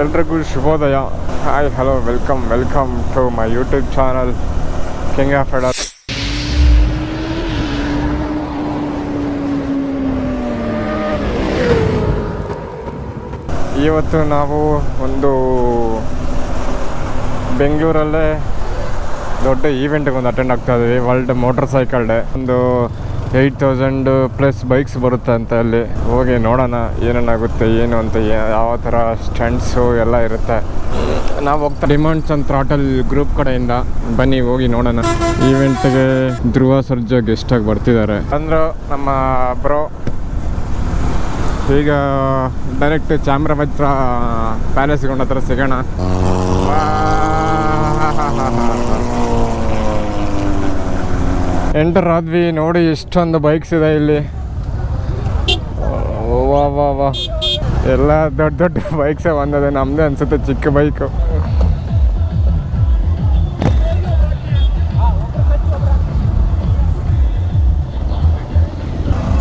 ಎಲ್ರಿಗೂ ಶುಭೋದಯ. Hi hello welcome to my YouTube channel King of Feder. ಇವತ್ತು ನಾವು ಒಂದು ಬೆಂಗಳೂರಲ್ಲೇ ದೊಡ್ಡ ಈವೆಂಟ್ಗೆ ಒಂದು ಅಟೆಂಡ್ ಆಗ್ತಾ ಇದ್ದೀವಿ. World motor cycle day. ಒಂದು 8,000+ ಬೈಕ್ಸ್ ಬರುತ್ತೆ ಅಂತ. ಅಲ್ಲಿ ಹೋಗಿ ನೋಡೋಣ ಏನೇನಾಗುತ್ತೆ ಏನು ಅಂತ, ಯಾವ ಥರ ಸ್ಟಂಟ್ಸು ಎಲ್ಲ ಇರುತ್ತೆ. ನಾವು ಹೋಗ್ತಾ ಡಿಮಾಂಡ್ಸ್ ಅಂಡ್ ಥ್ರಾಟಲ್ ಗ್ರೂಪ್ ಕಡೆಯಿಂದ ಬನ್ನಿ ಹೋಗಿ ನೋಡೋಣ. ಈವೆಂಟ್ಗೆ ಧ್ರುವ ಸರ್ಜಾ ಗೆಸ್ಟಾಗಿ ಬರ್ತಿದ್ದಾರೆ ಅಂದ್ರೆ ನಮ್ಮ ಬ್ರೋ. ಈಗ ಡೈರೆಕ್ಟ್ ಚಾಮರಾಜಪೇಟೆ ಪ್ಯಾಲೇಸ್ ಗ್ರೌಂಡ್ ಹತ್ರ ಸಿಗೋಣ. ಎಂಟರ್ ಆದ್ವಿ. ನೋಡಿ ಎಷ್ಟೊಂದು ಬೈಕ್ಸ್ ಇದೆ ಇಲ್ಲಿ. ವಾ ಎಲ್ಲ ದೊಡ್ಡ ದೊಡ್ಡ ಬೈಕ್ಸೇ ಬಂದಿದೆ. ನಮ್ಮದೇ ಅನಿಸುತ್ತೆ ಚಿಕ್ಕ ಬೈಕು.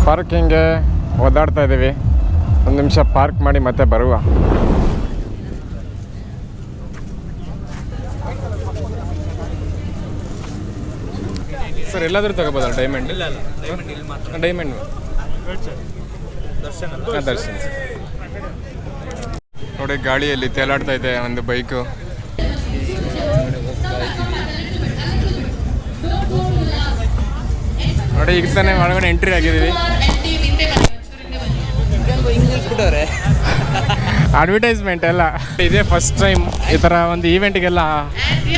ಪಾರ್ಕಿಂಗ್ಗೆ ಓದಾಡ್ತಾ ಇದ್ದೀವಿ. ಒಂದು ನಿಮಿಷ ಪಾರ್ಕ್ ಮಾಡಿ ಮತ್ತೆ ಬರುವ. ಸರ್ ಎಲ್ಲಾದರೂ ತಗೋಬೋದಲ್ಲ ಡೈಮಂಡ್? ಡೈಮಂಡ್ ದರ್ಶನ್. ನೋಡಿ ಗಾಳಿಯಲ್ಲಿ ತೇಲಾಡ್ತಾ ಇದೆ ಒಂದು ಬೈಕು. ನೋಡಿ ಈಗ ತಾನೇ ಒಳಗಡೆ ಎಂಟ್ರಿ ಆಗಿದ್ದೀವಿ. ಅಡ್ವರ್ಟೈಸ್ಮೆಂಟ್ ಎಲ್ಲ ಇದೇ ಫಸ್ಟ್ ಟೈಮ್ ಈ ಥರ ಒಂದು ಈವೆಂಟ್ಗೆಲ್ಲ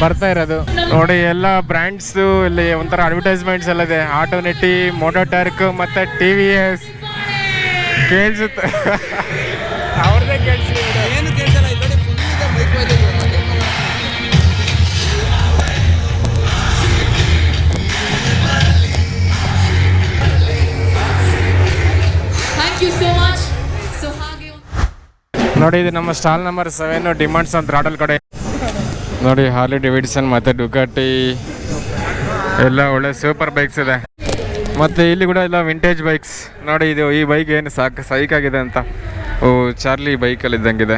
ಬರ್ತಾ ಇರೋದು. ನೋಡಿ ಎಲ್ಲ ಬ್ರ್ಯಾಂಡ್ಸು ಇಲ್ಲಿ ಒಂಥರ ಅಡ್ವರ್ಟೈಸ್ಮೆಂಟ್ಸ್ ಎಲ್ಲ ಇದೆ. ಆಟೋನೆಟಿ, ಮೋಟೋಟರ್ಕ್ ಮತ್ತು TVS ಕೇಳಿಸುತ್ತೆ. ಅವ್ರದ್ದೇ ಕೇಳಿಸಿ ಏನು ಕೇಳಿಸಲ್ಲ. ನೋಡಿ ಇದು ನಮ್ಮ stall number 7 demands and throttle ಕಡೆ. ನೋಡಿ ಹಾರ್ಲಿ ಡೇವಿಡ್ಸನ್ ಮತ್ತು ಡುಕಾಟಿ ಎಲ್ಲ ಒಳ್ಳೆ ಸೂಪರ್ ಬೈಕ್ಸ್ ಇದೆ. ಮತ್ತು ಇಲ್ಲಿ ಕೂಡ ಎಲ್ಲ ವಿಂಟೇಜ್ ಬೈಕ್ಸ್. ನೋಡಿ ಇದು ಈ ಬೈಕ್ ಏನು ಸೈಕಾಗಿದೆ ಅಂತ. ಚಾರ್ಲಿ ಬೈಕಲ್ಲಿ ಇದ್ದಂಗಿದೆ.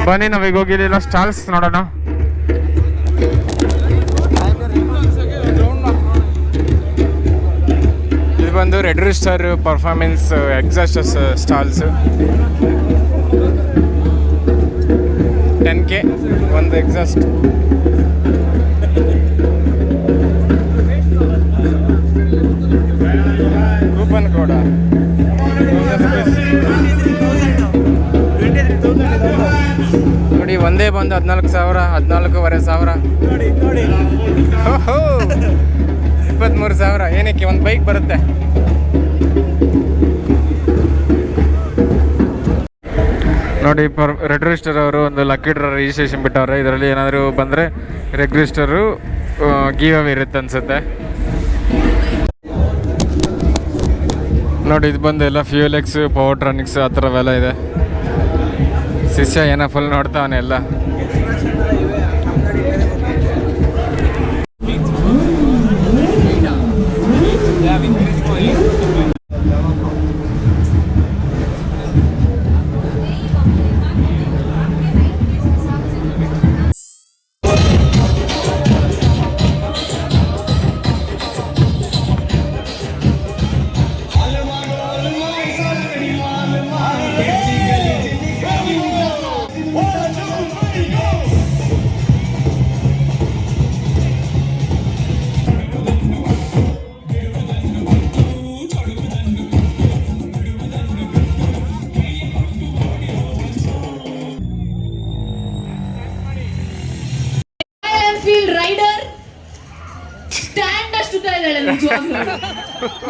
ಬನ್ನಿ ನಾವೀಗ ಹೋಗಿಲ್ಲ ಸ್ಟಾಲ್ಸ್ ನೋಡೋಣ. ಇದು ಬಂದು Red Rooster performance exhaust stalls. 10K ಒಂದು ಎಕ್ಸಾಸ್ಟ್. ಕೂಪನ್ ಕೋಡ ನೋಡಿ. ಒಂದೇ ಬಂದು 14,000, 14,500. 23,000 ಏನಕ್ಕೆ ಒಂದು ಬೈಕ್ ಬರುತ್ತೆ. ನೋಡಿ ರೆಡ್ ರಿಜಿಸ್ಟರ್ ಅವರು ಒಂದು ಲಕ್ಕಿ ಡ್ರಾ ರಿಜಿಸ್ಟ್ರೇಷನ್ ಬಿಟ್ಟವ್ರೆ. ಇದರಲ್ಲಿ ಏನಾದರೂ ಬಂದರೆ ರೆಡ್ ರಿಜಿಸ್ಟರು ಗಿವ್ ಅವೇ ಇರುತ್ತೆ ಅನಿಸುತ್ತೆ. ನೋಡಿ ಇದು ಬಂದು ಎಲ್ಲ ಫ್ಯೂಲ್ ಎಕ್ಸ್, ಪವರ್ಟ್ರಾನಿಕ್ಸ್ ಆ ಥರವೆಲ್ಲ ಇದೆ. ಶಿಷ್ಯ ಏನೋ ಫುಲ್ ನೋಡ್ತಾವನೆ ಎಲ್ಲ.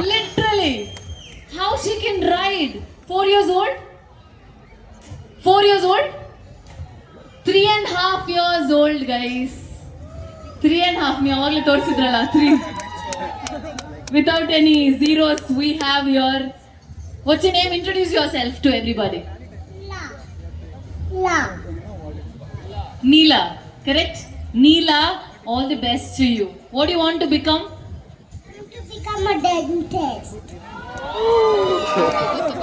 Literally, how she can ride? 4 years old? 4 years old? 3.5 years old, guys. 3.5. Me avagle torsidrala 3. Without any zeros, we have here. What's your name? Introduce yourself to everybody. Neela. Correct? Neela, all the best to you. What do you want to become? Become a dentist.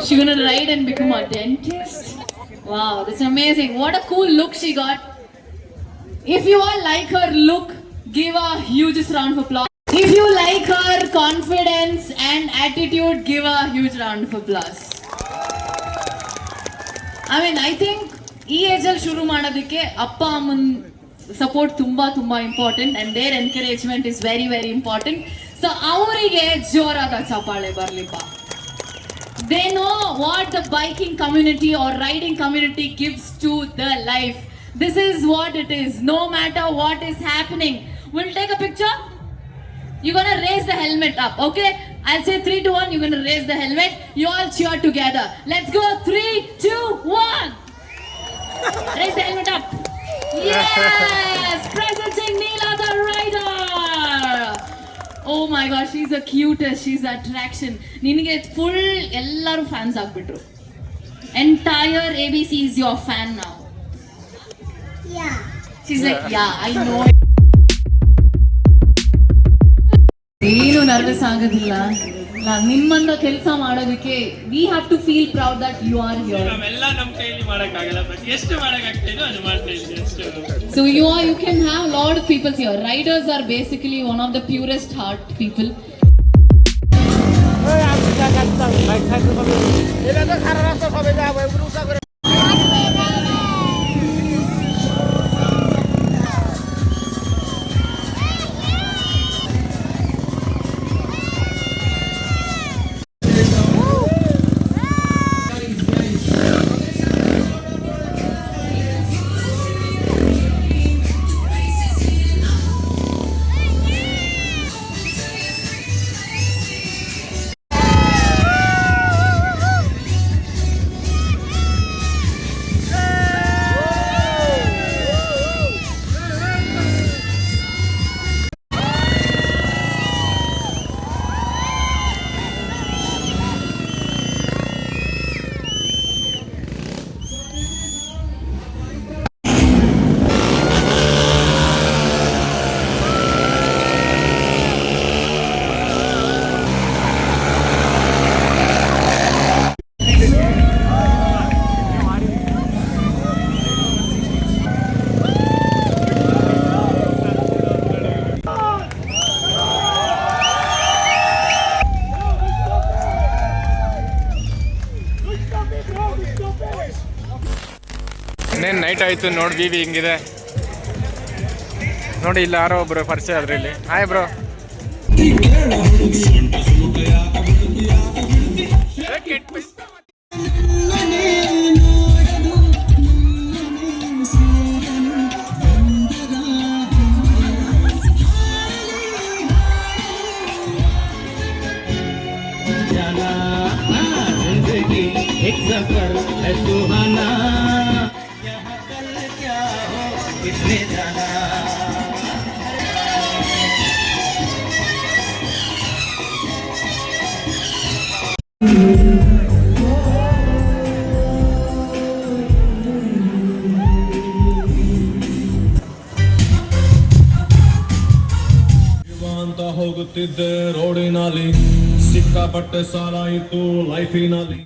She's gonna ride and become a dentist. Wow, that's amazing. What a cool look she got. If you all like her look, give a huge round of applause. If you like her confidence and attitude, give a huge round of applause. I think ಈ ಏಜಲ್ಲಿ ಶುರು ಮಾಡೋದಕ್ಕೆ ಅಪ್ಪ ಅಮ್ಮನ support ತುಂಬಾ important and their encouragement is very very important. So ಅವರಿಗೆ ಜೋರಾದ ಚಪ್ಪಾಳೆ ಬರ್ಲಿಪ್ಪ. They know what the biking community or riding community gives to the life. This is what it is. No matter what is happening, we'll take a picture. You're gonna raise the helmet up, okay? I'll say 3, 2, 1. You're gonna raise the helmet. You all cheer together. Let's go. 3, 2, 1. Raise the helmet up. Yes! Presenting Neela the rider. Oh my gosh, she's the cutest. She's the attraction. ನಿನಗೆ full ಎಲ್ಲರೂ fans ಆಗ್ಬಿಟ್ರು. Entire ABC is your fan now. Yeah. She's like, yeah, I know. ಏನು nervous ಆಗೋದಿಲ್ಲ. ನಿಮ್ಮನ್ನ ಕೆಲಸ ಮಾಡೋದಕ್ಕೆ we have to feel proud that you are here. ನಾವೆಲ್ಲ ನಮ್ಮ ಕೈಯಲ್ಲಿ ಮಾಡಕ್ಕಾಗಲ್ಲ, ಬಟ್ ಎಷ್ಟು ಮಾಡಕ್ಕಾಗ್ತದೋ ಅದು ಮಾಡ್ತಾ ಇದ್ದೀವಿ ಅಷ್ಟೇ. So you can have a lot of people here. Riders are basically one of the purest heart people. ಇನ್ನೇನು ನೈಟ್ ಆಯಿತು ನೋಡಿ, ವಿ ಹಿಂಗಿದೆ ನೋಡಿ. ಇಲ್ಲಿ ಯಾರೋ ಒಬ್ರು ಪರಿಚಯ ಆದ್ರಿ ಇಲ್ಲಿ. Hi bro. एक सफर है सुहाना, यहाँ कल क्या हो किसने जाना. ಅಂತ ಹೋಗುತ್ತಿದ್ದೆ ರೋಡಿನಲ್ಲಿ, ಸಿಕ್ಕಾಪಟ್ಟೆ ಸಾಲ ಇತ್ತು ಲೈಫಿನಲ್ಲಿ.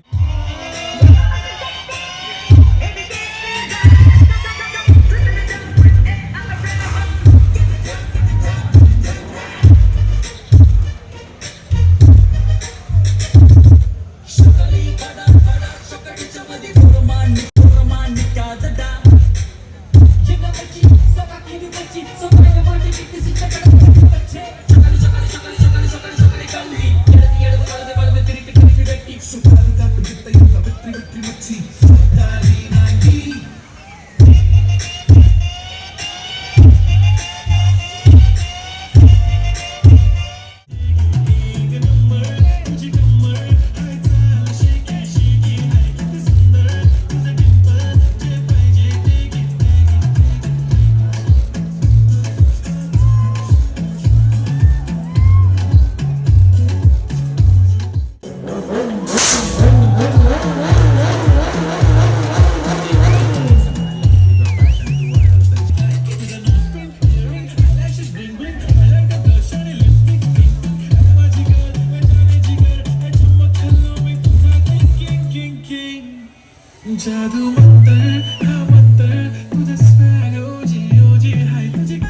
जादू मंतर हाँ मंतर तुझे स्वैग ओजी हाय तुझे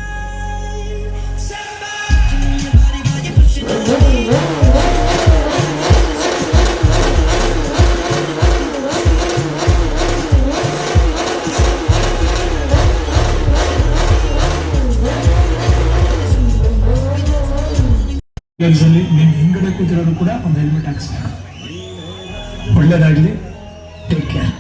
ಕೆಲಸದಲ್ಲಿ ನಿಮ್ಮ ಹಿಂಗಡೆ ಕೂತಿರೋರು ಕೂಡ ಒಂದು ಹೆಲ್ಮೆಟ್ ಹಾಕ್ಸಿ ಒಳ್ಳೇದಾಗಲಿ take care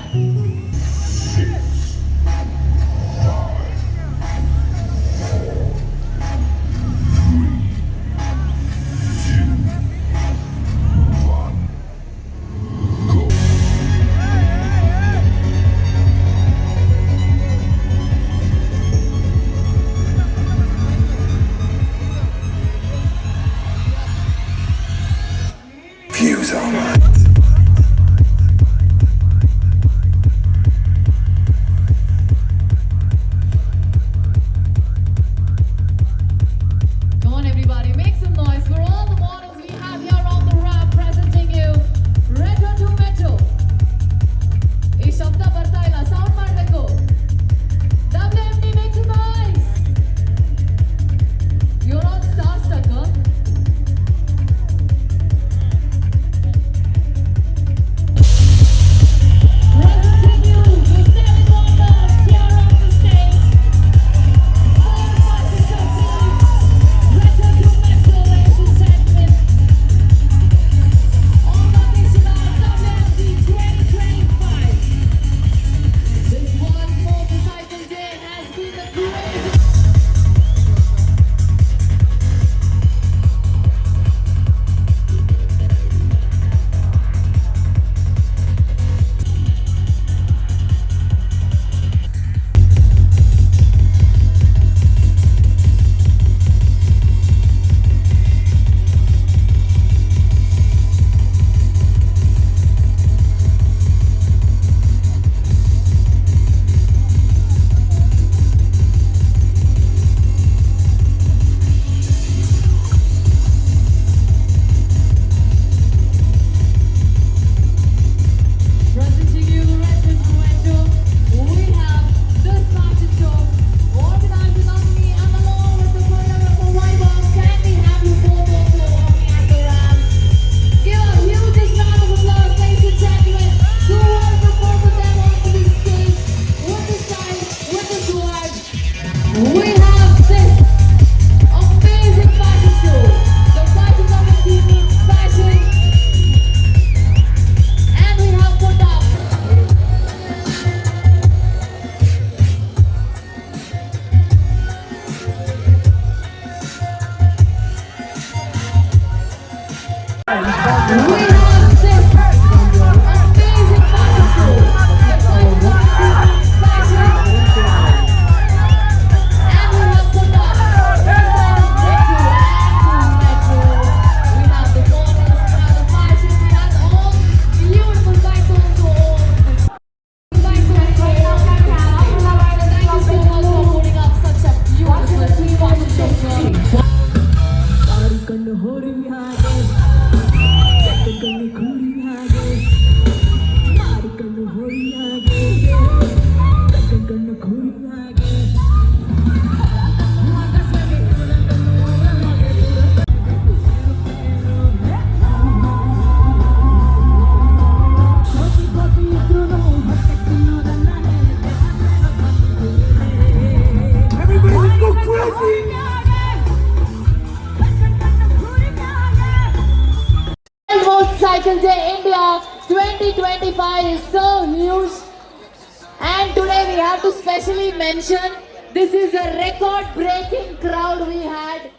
Come on, everybody, make some noise for all the models we have here on the ramp presenting you Retro to Metro. ಈ ಶಬ್ದ ಬರ್ತಾ ಇಲ್ಲ, ಸೌಂಡ್ ಮಾಡಬೇಕು. WMD, make some noise. You're all starstruck, huh? Presenting you the 7 models here on the stage. 4 buses of teams. Retro to Metro, ladies and gentlemen. On location of WMD 2025. This World Motorcycle Day has been the greatest. Presenting you the Retro to Metro, we have this fashion show organized along me and along with the winner of the White Box. Can we have you both also walking at the ramp? Give a huge round of applause, ladies and gentlemen, to all the four of them onto the stage with the style, with the swag. We have this amazing fashion show. The fashion of the team meets fashion. And we have put up we have this amazing fashion show. The fashion and we have put up Metro. We have the models, we have the fashion, we have all beautiful bikes also on bikes on Thank you so much for putting up such a beautiful fashion show, John. World Motorcycle Day India 2025 is so huge, and today we have to specially mention this is a record-breaking crowd we had.